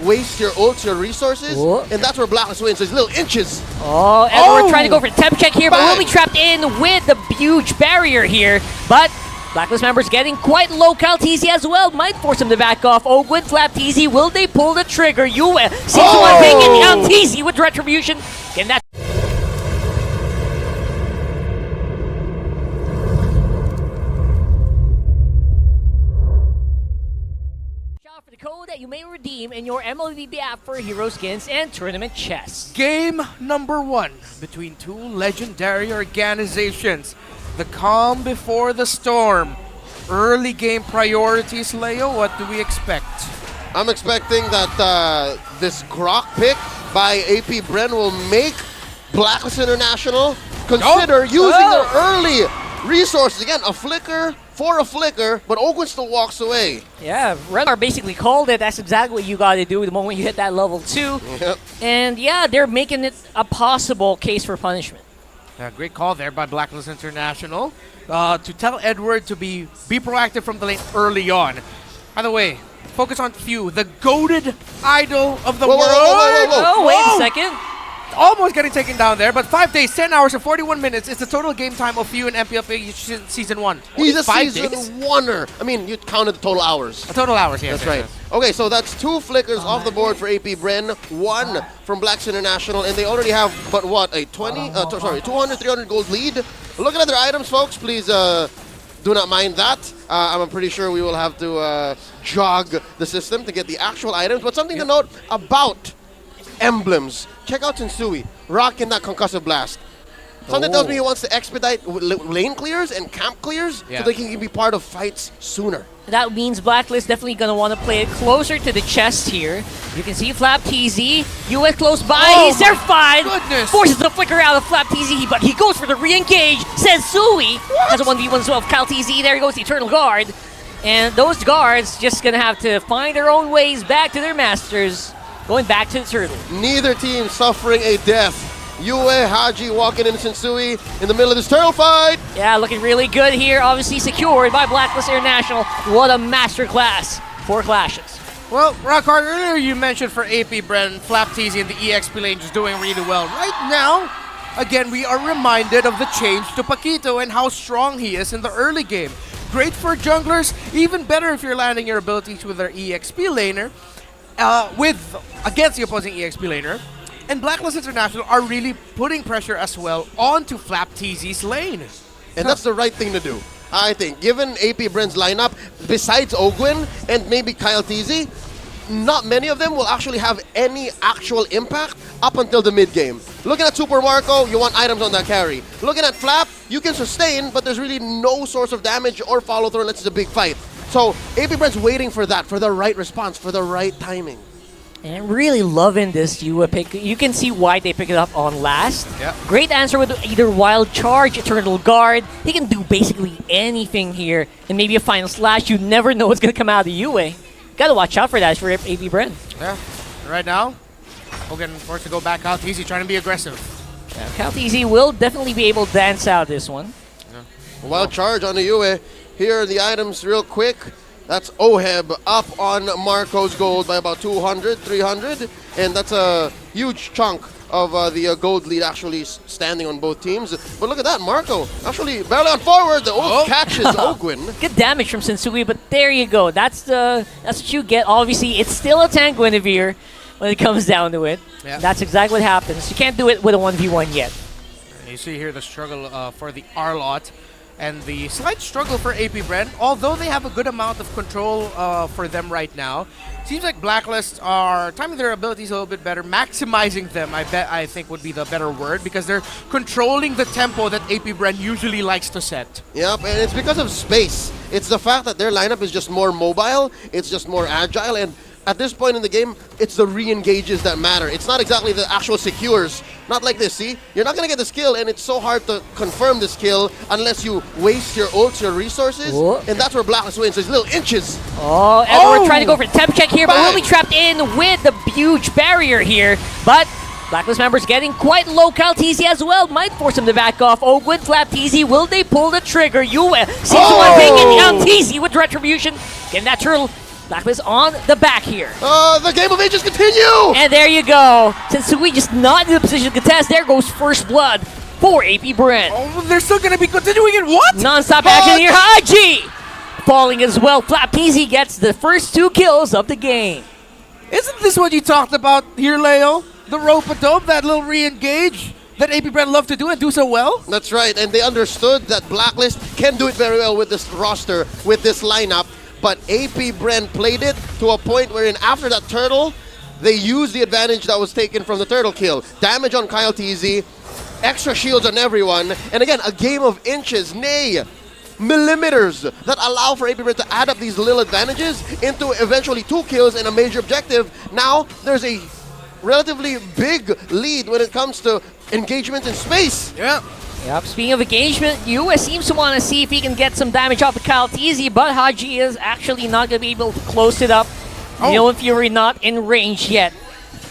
waste your ults, your resources, and that's where Blacklist wins. There's little inches. Oh, and we're trying to go for a temp check here, but we'll be trapped in with the huge barrier here. But Blacklist members getting quite low. Kaltizi as well might force him to back off. Ogwin, Flapteezy, will they pull the trigger? Yue seems to want to take it. Kaltizi with Retribution. Getting that. For the code that you may redeem in your MLBB app for hero skins and tournament chests. Game number 1 between two legendary organizations. The calm before the storm. Early game priorities, Leo. What do we expect? I'm expecting that this Grok pick by AP Bren will make Blacklist International consider using their early resources. Again, a flicker for a flicker, but Ogwin still walks away. Yeah, Rengar basically called it. That's exactly what you got to do the moment you hit that level 2. Yep. And yeah, they're making it a possible case for punishment. Great call there by Blacklist International to tell Edward to be proactive from the lane early on. By the way, focus on Few, the goated idol of the world. Oh, wait a second. Almost getting taken down there, but 5 days, 10 hours, and 41 minutes is the total game time of Few in MPLA Season 1. He's a Season 1-er. I mean, you counted the total hours. Total hours, yes. That's right. Okay, so that's 2 flickers off the board for AP Bren, 1 from Blacks International, and they already have, but what, a 200, 300 gold lead. Looking at their items, folks, please do not mind that. I'm pretty sure we will have to jog the system to get the actual items, but something to note about emblems. Check out Sensui, rocking that concussive blast. Something tells me he wants to expedite lane clears and camp clears so they can be part of fights sooner. That means Blacklist definitely going to want to play it closer to the chest here. You can see Flapteezy, Yue close by, he's there fine. Forces the flicker out of Flapteezy, but he goes for the re-engage. Sensui has a 1v1 as well. Kaltizi, there he goes, the Eternal Guard. And those guards just going to have to find their own ways back to their masters. Going back to the turtle. Neither team suffering a death. Yue, Haji walking in Sensui in the middle of this turtle fight. Yeah, looking really good here. Obviously secured by Blacklist International. What a masterclass. 4 clashes. Well, Rockhard, earlier you mentioned for AP Bren, Flapteezy and the EXP lane just doing really well. Right now, again, we are reminded of the change to Paquito and how strong he is in the early game. Great for junglers, even better if you're landing your abilities with their EXP laner. Against the opposing EXP laner, and Blacklist International are really putting pressure as well onto Flapteezy's lane. And that's the right thing to do, I think. Given AP Bren's lineup, besides Ogwin and maybe Kaltizi, not many of them will actually have any actual impact up until the mid-game. Looking at Super Marco, you want items on that carry. Looking at Flap, you can sustain, but there's really no source of damage or follow-through unless it's a big fight. So AP Bren's waiting for that, for the right response, for the right timing. And I'm really loving this Yue pick. You can see why they pick it up on last. Yeah. Great answer with either Wild Charge, Eternal Guard. He can do basically anything here. And maybe a Final Slash. You never know what's going to come out of Yue. Gotta watch out for that for AP Bren. Yeah. Right now, Hogan forced to go back out. Easy, trying to be aggressive. Yeah, Kaltizi will definitely be able to dance out this one. Yeah. Wild Charge on the Yue. Here are the items real quick. That's Oheb up on Marco's gold by about 200, 300. And that's a huge chunk of the gold lead actually standing on both teams. But look at that, Marco actually barely on forward. The ult catches Ogwin. Good damage from Sensui, but there you go. That's what you get. Obviously, it's still a tank Guinevere when it comes down to it. Yeah. That's exactly what happens. You can't do it with a 1v1 yet. You see here the struggle for the Arlott. And the slight struggle for AP Bren, although they have a good amount of control for them right now. Seems like Blacklist are timing their abilities a little bit better, maximizing them, I think would be the better word, because they're controlling the tempo that AP Bren usually likes to set. Yep, and it's because of space. It's the fact that their lineup is just more mobile, it's just more agile, and at this point in the game, it's the re-engages that matter. It's not exactly the actual secures. Not like this, see? You're not going to get the skill, and it's so hard to confirm the skill unless you waste your ults, your resources, and that's where Blacklist wins. There's little inches. Oh, and we're trying to go for a temp check here, but we'll be trapped in with the huge barrier here. But Blacklist members getting quite low. Kaltizi as well might force him to back off. Ogwin, Flapteezy, will they pull the trigger? Yue seems to want to take it. Kaltizi with Retribution. Getting that turtle Blacklist on the back here. The game of ages continue! And there you go. Sensui just not in the position to contest. There goes first blood for AP Bren. Oh, they're still going to be continuing it. What? Non-stop action here. Haji falling as well. Flapteezy gets the first 2 kills of the game. Isn't this what you talked about here, Leo? The rope-a-dope, that little re-engage that AP Bren love to do and do so well? That's right, and they understood that Blacklist can do it very well with this roster, with this lineup, but AP Bren played it to a point wherein after that turtle, they used the advantage that was taken from the turtle kill. Damage on Kyle TZ, extra shields on everyone, and again, a game of inches, nay, millimeters that allow for AP Bren to add up these little advantages into eventually 2 kills and a major objective. Now, there's a relatively big lead when it comes to engagement in space. Yeah. Yep, speaking of engagement, US seems to want to see if he can get some damage off of Kyle TZ, but Haji is actually not going to be able to close it up. Neil and Fury not in range yet.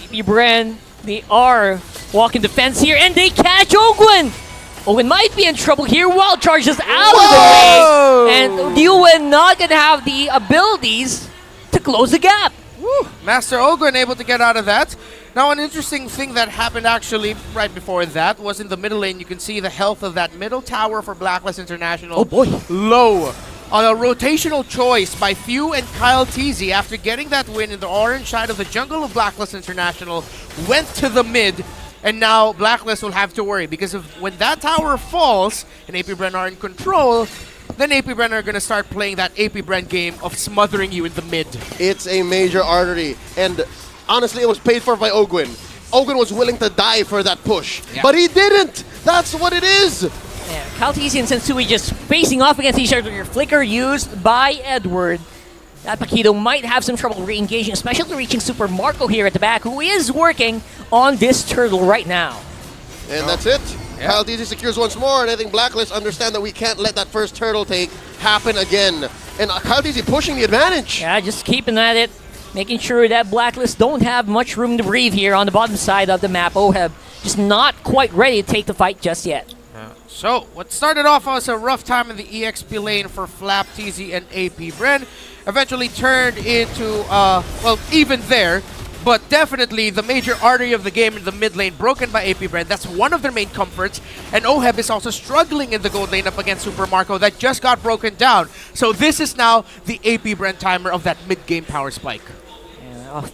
AP Bren, they are walking defense here, and they catch Ogwen! Ogwen might be in trouble here. Wild charges out of the way, and UN not going to have the abilities to close the gap. Woo. Master Ogwen able to get out of that. Now, an interesting thing that happened actually right before that was in the middle lane. You can see the health of that middle tower for Blacklist International. Oh boy. Low. On a rotational choice by Few and Kyle TZ after getting that win in the orange side of the jungle of Blacklist International, went to the mid, and now Blacklist will have to worry because of when that tower falls and AP Bren are in control, then AP Bren are going to start playing that AP Bren game of smothering you in the mid. It's a major artery, and honestly, it was paid for by Ogwen. Ogwen was willing to die for that push, but he didn't! That's what it is! Yeah, Kyle TZ and Sensui just facing off against each other. Your flicker used by Edward. That Paquito might have some trouble re-engaging, especially reaching Super Marco here at the back, who is working on this turtle right now. And that's it. Kyle TZ secures once more, and I think Blacklist understand that we can't let that first turtle take happen again. And Kyle TZ pushing the advantage. Yeah, just keeping at it, making sure that Blacklist don't have much room to breathe here on the bottom side of the map. OHEB just not quite ready to take the fight just yet. So, what started off as a rough time in the EXP lane for Flap, TZ, and AP Bren eventually turned into, well, even there, but definitely the major artery of the game in the mid lane broken by AP Bren. That's one of their main comforts, and OHEB is also struggling in the gold lane up against Super Marco that just got broken down. So this is now the AP Bren timer of that mid-game power spike.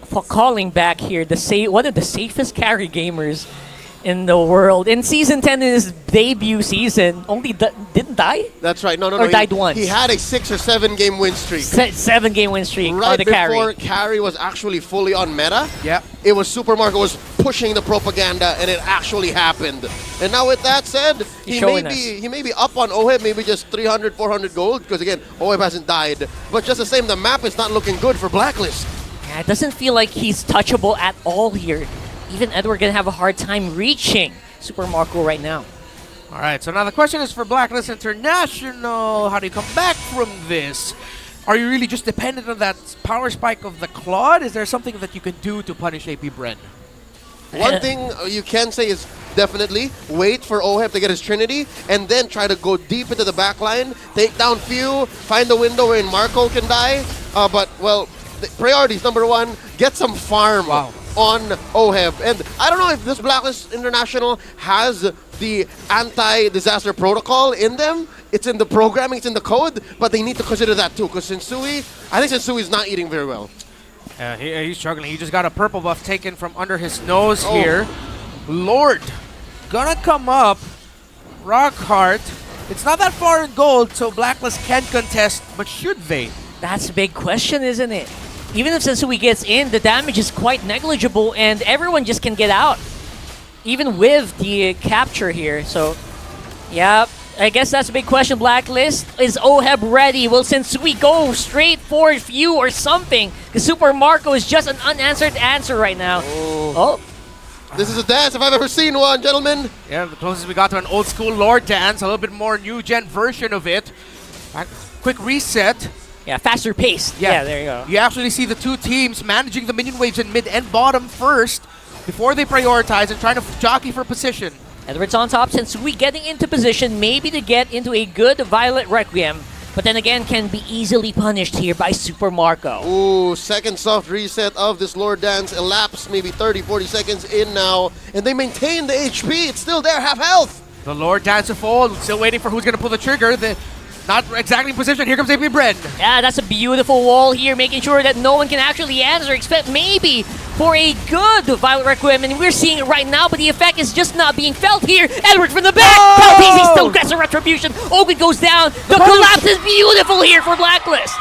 For calling back here, one of the safest carry gamers in the world. In Season 10, in his debut season, only didn't die? That's right. No. Or died once. He had a 6 or 7 game win streak. 7 game win streak Right the before carry. carry was actually fully on meta. Yep. It was Super Marco was pushing the propaganda, and it actually happened. And now with that said, he may be up on OHEB, maybe just 300, 400 gold, because again, OHEB hasn't died. But just the same, the map is not looking good for Blacklist. Yeah, it doesn't feel like he's touchable at all here. Even Edward gonna have a hard time reaching Super Marco right now. All right, so now the question is for Blacklist International. How do you come back from this? Are you really just dependent on that power spike of the Claude? Is there something that you can do to punish AP Bren? One thing you can say is definitely wait for OHEB to get his Trinity and then try to go deep into the back line, take down Few, find the window wherein Marco can die. But, well, the priorities, number 1, get some farm on OHEB. And I don't know if this Blacklist International has the anti-disaster protocol in them. It's in the programming, it's in the code, but they need to consider that too, because I think Sensui is not eating very well. He's struggling. He just got a purple buff taken from under his nose here. Lord, gonna come up. Rockheart. It's not that far in gold, so Blacklist can contest, but should they? That's a big question, isn't it? Even if Sensui gets in, the damage is quite negligible, and everyone just can get out. Even with the capture here, so... Yeah, I guess that's a big question. Blacklist, is OHEB ready? Will Sensui go straight for Few or something? Because Super Marco is just an unanswered answer right now. Oh. This is a dance if I've ever seen one, gentlemen. Yeah, the closest we got to an old school Lord dance, a little bit more new gen version of it. Quick reset. Yeah, faster pace. Yeah, there you go. You actually see the two teams managing the minion waves in mid and bottom first before they prioritize and trying to jockey for position. Edward's on top, Sensui getting into position, maybe to get into a good Violet Requiem. but then again can be easily punished here by Super Marco. Ooh, second soft reset of this Lord Dance elapsed maybe 30, 40 seconds in now, and they maintain the HP. It's still there, half health. The Lord Dancer fold, still waiting for who's going to pull the trigger. Not exactly in position. Here comes AP Bren. Yeah, that's a beautiful wall here, making sure that no one can actually answer, except maybe for a good Violet Requiem. And we're seeing it right now, but the effect is just not being felt here. Edward from the back. Palpatine still gets a retribution. Ogun goes down. The collapse is beautiful here for Blacklist.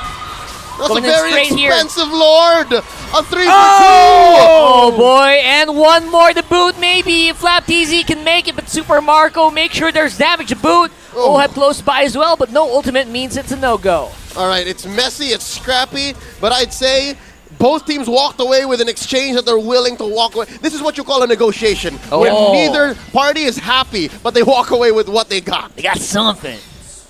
That's Going a in very straight here. expensive Lord. A 3 for 2. Oh boy, and one more to boot maybe. Flap TZ can make it, but Super Marco make sure there's damage to boot. Oh. Oheb close by as well, but no ultimate means it's a no-go. All right, it's messy, it's scrappy, but I'd say both teams walked away with an exchange that they're willing to walk away. This is what you call a negotiation, where neither party is happy, but they walk away with what they got. They got something.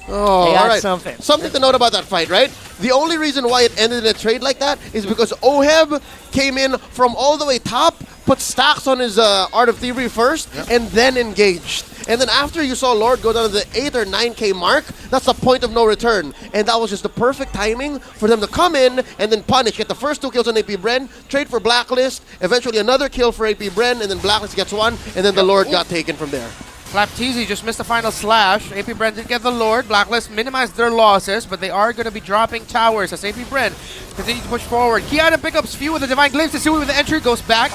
Oh, They got all right. something. Something to note about that fight, right? The only reason why it ended in a trade like that is because Oheb came in from all the way top, put stacks on his Art of Thievery first, and then engaged. And then after you saw Lord go down to the 8 or 9K mark, that's the point of no return. And that was just the perfect timing for them to come in and then punish. Get the first 2 kills on AP Bren, trade for Blacklist, eventually another kill for AP Bren, and then Blacklist gets 1, and then the Lord got taken from there. Flap TZ just missed the final slash. AP Bren did get the Lord. Blacklist minimized their losses, but they are going to be dropping towers as AP Bren continue to push forward. Key item pickups few with the Divine Glimpse. Tsui with the entry goes back.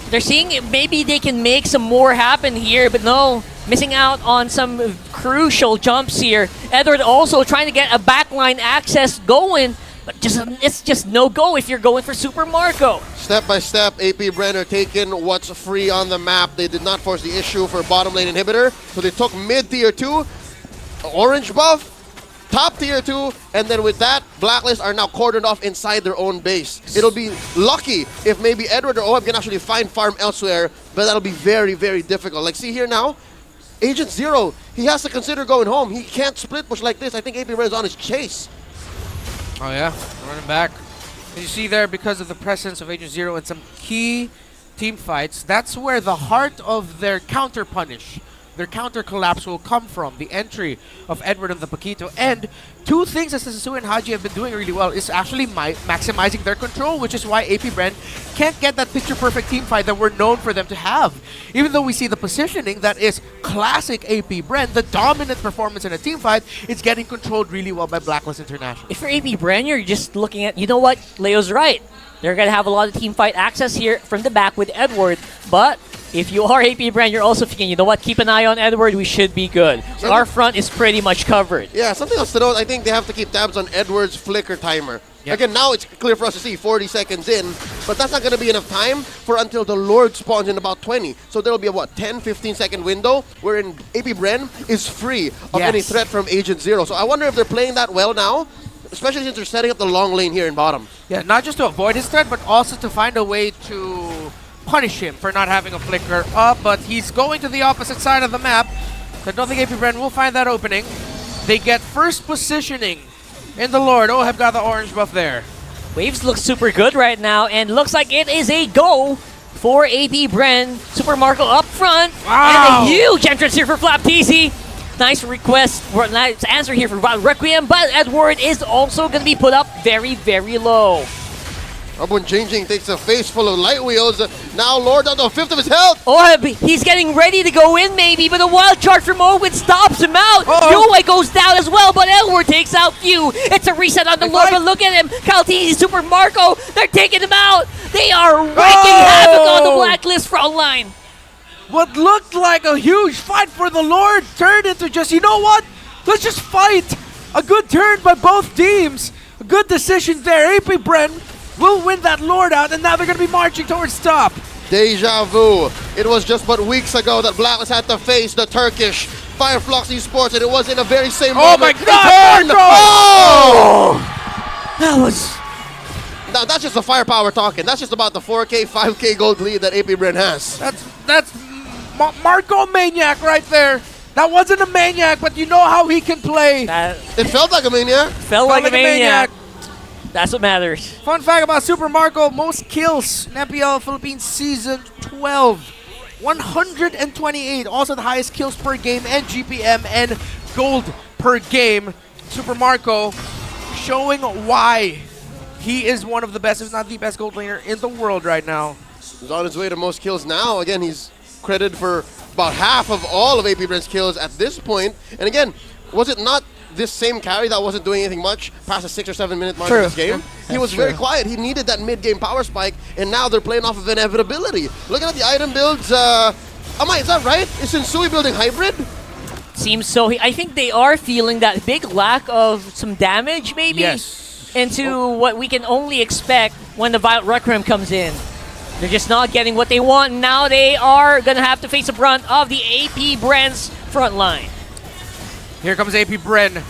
They're seeing maybe they can make some more happen here, but no. Missing out on some crucial jumps here. Edward also trying to get a backline access going, but it's just no go if you're going for Super Marco. Step by step, AP Bren are taking what's free on the map. They did not force the issue for bottom lane inhibitor, so they took mid tier 2, orange buff, top tier 2, and then with that, Blacklist are now cordoned off inside their own base. It'll be lucky if maybe Edward or Oheb can actually find farm elsewhere, but that'll be very, very difficult. Like, see here now, Agent Zero, he has to consider going home. He can't split push like this. I think AP Bren is on his chase. Oh yeah, running back. And you see there, because of the presence of Agent Zero in some key team fights, that's where the heart of their counter punish, their counter collapse will come from. The entry of Edward and the Paquito. And two things that Tsui and Haji have been doing really well is actually maximizing their control, which is why AP Bren can't get that picture-perfect team fight that we're known for them to have. Even though we see the positioning that is classic AP Bren, the dominant performance in a team fight, it's getting controlled really well by Blacklist International. If you're AP Bren, you're just looking at, you know what, Leo's right. They're going to have a lot of team fight access here from the back with Edward, but if you are AP Bren, you're also thinking, you know what, keep an eye on Edward, we should be good. Our front is pretty much covered. Yeah, something else to note, I think they have to keep tabs on Edward's flicker timer. Yep. Again, now it's clear for us to see 40 seconds in, but that's not going to be enough time for until the Lord spawns in about 20. So there'll be a, 10, 15-second window wherein AP Bren is free of any threat from Agent Zero. So I wonder if they're playing that well now, especially since they're setting up the long lane here in bottom. Yeah, not just to avoid his threat, but also to find a way to punish him for not having a flicker up, but he's going to the opposite side of the map. So I don't think AP Bren will find that opening. They get first positioning in the Lord. Oheb got the orange buff there. Waves look super good right now, and looks like it is a go for AP Bren. Super Marco up front, and a huge entrance here for Flap TZ. Nice request, or nice answer here for Requiem, but Edward is also going to be put up very, very low. When Jingjing takes a face full of light wheels, now Lord down to a fifth of his health. Oheb, he's getting ready to go in maybe, but a wild charge from Owen stops him out. Yoei goes down as well, but Edward takes out Few. It's a reset on the Lord, but look at him. Kaltizi, Super Marco, they're taking him out. They are wreaking havoc on the Blacklist front line. What looked like a huge fight for the Lord turned into just, you know what? Let's just fight. A good turn by both teams. A good decision there. AP Bren will win that Lord out, and now they're going to be marching towards top. Deja vu. It was just but weeks ago that Blacklist had to face the Turkish Fireflux Esports, and it was in the very same moment. Oh my God! That was... Now, that's just the firepower talking. That's just about the 4K, 5K gold lead that AP Bren has. That's Marco Maniac right there. That wasn't a maniac, but you know how he can play. It felt like a maniac. Felt like a maniac. That's what matters. Fun fact about Super Marco, most kills in MPL Philippines Season 12. 128. Also the highest kills per game and GPM and gold per game. Super Marco showing why he is one of the best, if not the best gold laner in the world right now. He's on his way to most kills now. Again, he's credited for about half of all of AP Bren's kills at this point. And again, was it not this same carry that wasn't doing anything much past the 6 or 7 minute mark of this game? He was very quiet. He needed that mid-game power spike, and now they're playing off of inevitability. Looking at the item builds, Amai, is that right? Is Sensui building hybrid? Seems so. I think they are feeling that big lack of some damage, maybe, into what we can only expect when the Violet Requiem comes in. They're just not getting what they want. Now they are going to have to face the brunt of the AP Bren's front line. Here comes AP Bren.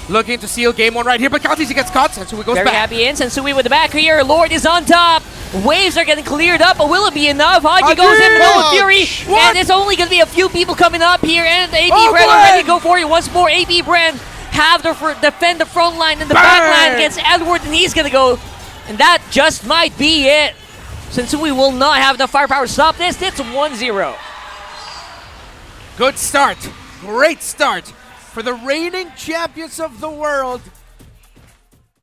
Looking to seal game 1 right here, but Kaltisi gets caught. Sensui goes Very back. happy in. Sensui with the back here. Lord is on top. Waves are getting cleared up, but will it be enough? Haji goes in with Fury, and it's only going to be a few people coming up here, and AP Bren are ready to go for it once more. AP Bren have to defend the front line and the back line against Edward, and he's going to go, and that just might be it. Sensui will not have enough firepower to stop this. It's 1-0. Good start. Great start for the reigning champions of the world.